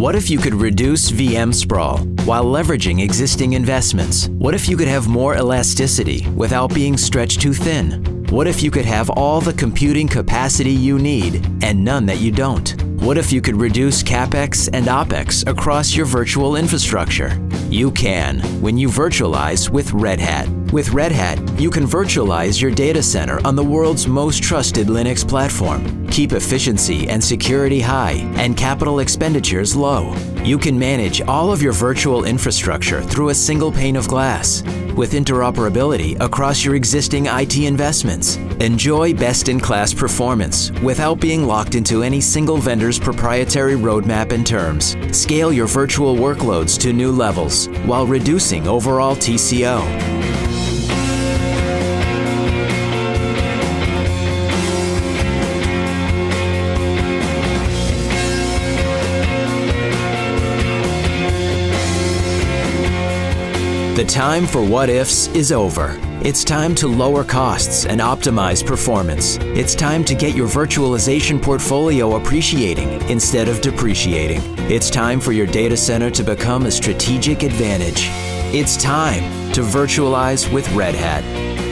What if you could reduce VM sprawl while leveraging existing investments? What if you could have more elasticity without being stretched too thin? What if you could have all the computing capacity you need and none that you don't? What if you could reduce CapEx and OpEx across your virtual infrastructure? You can when you virtualize with Red Hat. With Red Hat, you can virtualize your data center on the world's most trusted Linux platform. Keep efficiency and security high and capital expenditures low. You can manage all of your virtual infrastructure through a single pane of glass with interoperability across your existing IT investments. Enjoy best-in-class performance without being locked into any single vendor's proprietary roadmap and terms. Scale your virtual workloads to new levels while reducing overall TCO. The time for what-ifs is over. It's time to lower costs and optimize performance. It's time to get your virtualization portfolio appreciating instead of depreciating. It's time for your data center to become a strategic advantage. It's time to virtualize with Red Hat.